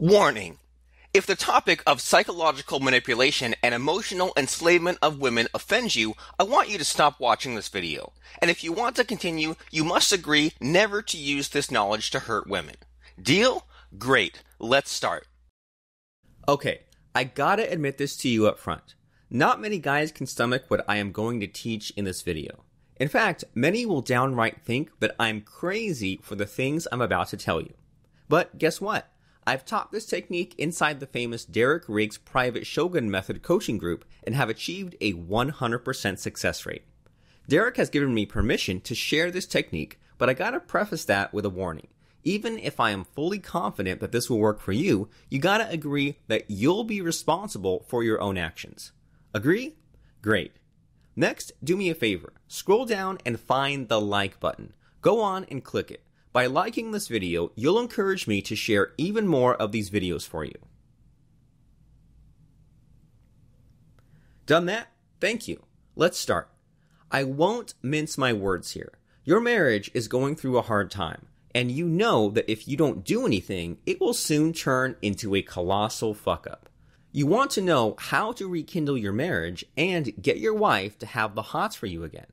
Warning. If the topic of psychological manipulation and emotional enslavement of women offends you, I want you to stop watching this video. And if you want to continue, you must agree never to use this knowledge to hurt women. Deal? Great. Let's start. Okay, I gotta admit this to you up front. Not many guys can stomach what I am going to teach in this video. In fact, many will downright think that I'm crazy for the things I'm about to tell you. But guess what? I've taught this technique inside the famous Derek Riggs private Shogun Method coaching group and have achieved a 100% success rate. Derek has given me permission to share this technique, but I gotta preface that with a warning. Even if I am fully confident that this will work for you, you gotta agree that you'll be responsible for your own actions. Agree? Great. Next, do me a favor. Scroll down and find the like button. Go on and click it. By liking this video, you'll encourage me to share even more of these videos for you. Done that? Thank you. Let's start. I won't mince my words here. Your marriage is going through a hard time, and you know that if you don't do anything, it will soon turn into a colossal fuck-up. You want to know how to rekindle your marriage and get your wife to have the hots for you again.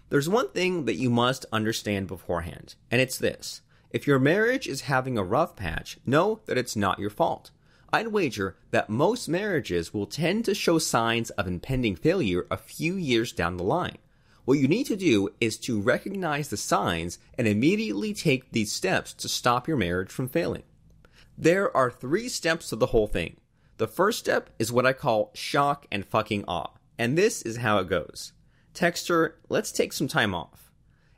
There's one thing that you must understand beforehand, and it's this. If your marriage is having a rough patch, know that it's not your fault. I'd wager that most marriages will tend to show signs of impending failure a few years down the line. What you need to do is to recognize the signs and immediately take these steps to stop your marriage from failing. There are 3 steps to the whole thing. The first step is what I call shock and fucking awe, and this is how it goes. Text her, let's take some time off.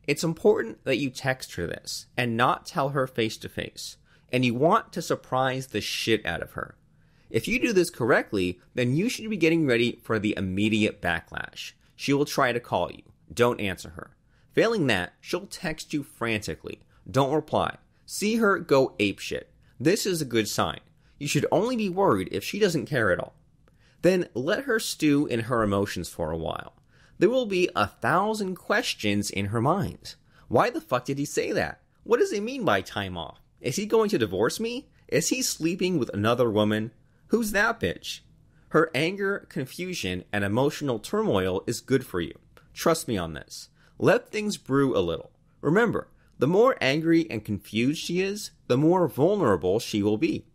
It's important that you text her this and not tell her face to face, and you want to surprise the shit out of her. If you do this correctly, then you should be getting ready for the immediate backlash. She will try to call you. Don't answer her. Failing that, she'll text you frantically. Don't reply. See her go apeshit. This is a good sign. You should only be worried if she doesn't care at all. Then let her stew in her emotions for a while. There will be 1,000 questions in her mind. Why the fuck did he say that? What does he mean by time off? Is he going to divorce me? Is he sleeping with another woman? Who's that bitch? Her anger, confusion, and emotional turmoil is good for you. Trust me on this. Let things brew a little. Remember, the more angry and confused she is, the more vulnerable she will be.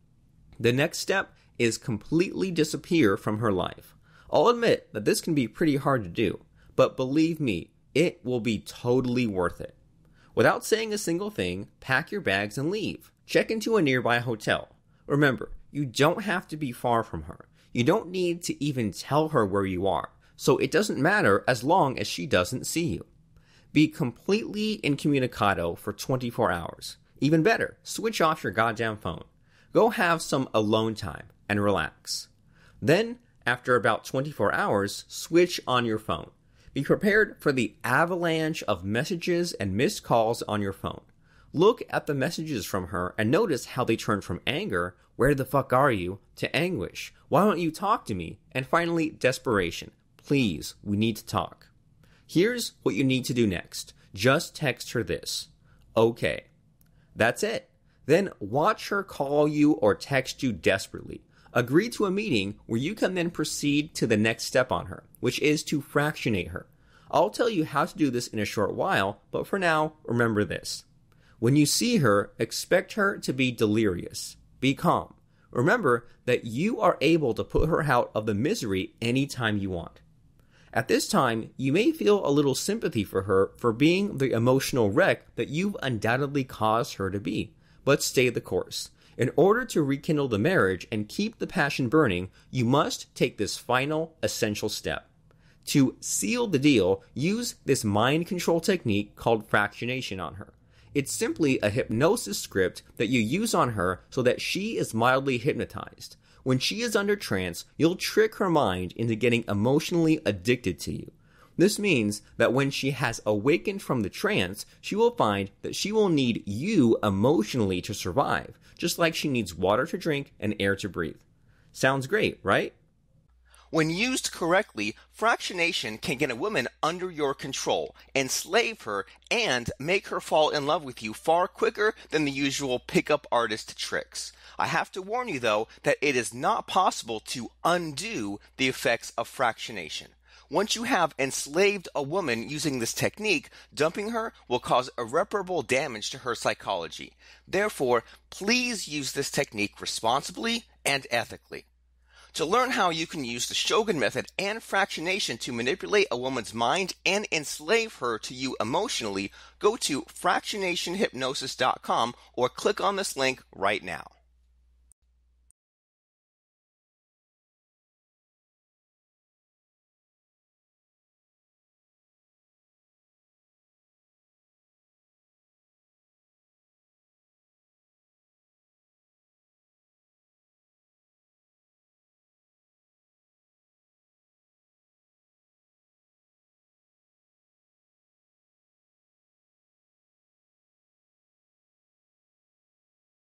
The next step is completely disappear from her life. I'll admit that this can be pretty hard to do, but believe me, it will be totally worth it. Without saying a single thing, pack your bags and leave. Check into a nearby hotel. Remember, you don't have to be far from her. You don't need to even tell her where you are, so it doesn't matter as long as she doesn't see you. Be completely incommunicado for 24 hours. Even better, switch off your goddamn phone. Go have some alone time and relax. Then, after about 24 hours, switch on your phone. Be prepared for the avalanche of messages and missed calls on your phone. Look at the messages from her and notice how they turn from anger, where the fuck are you, to anguish, why don't you talk to me, and finally desperation. Please, we need to talk. Here's what you need to do next. Just text her this. Okay. That's it. Then watch her call you or text you desperately. Agree to a meeting where you can then proceed to the next step on her, which is to fractionate her. I'll tell you how to do this in a short while, but for now, remember this. When you see her, expect her to be delirious. Be calm. Remember that you are able to put her out of the misery anytime you want. At this time, you may feel a little sympathy for her for being the emotional wreck that you've undoubtedly caused her to be, but stay the course. In order to rekindle the marriage and keep the passion burning, you must take this final, essential step. To seal the deal, use this mind control technique called fractionation on her. It's simply a hypnosis script that you use on her so that she is mildly hypnotized. When she is under trance, you'll trick her mind into getting emotionally addicted to you. This means that when she has awakened from the trance, she will find that she will need you emotionally to survive, just like she needs water to drink and air to breathe. Sounds great, right? When used correctly, fractionation can get a woman under your control, enslave her, and make her fall in love with you far quicker than the usual pickup artist tricks. I have to warn you, though, that it is not possible to undo the effects of fractionation. Once you have enslaved a woman using this technique, dumping her will cause irreparable damage to her psychology. Therefore, please use this technique responsibly and ethically. To learn how you can use the Shogun method and fractionation to manipulate a woman's mind and enslave her to you emotionally, go to fractionationhypnosis.com or click on this link right now.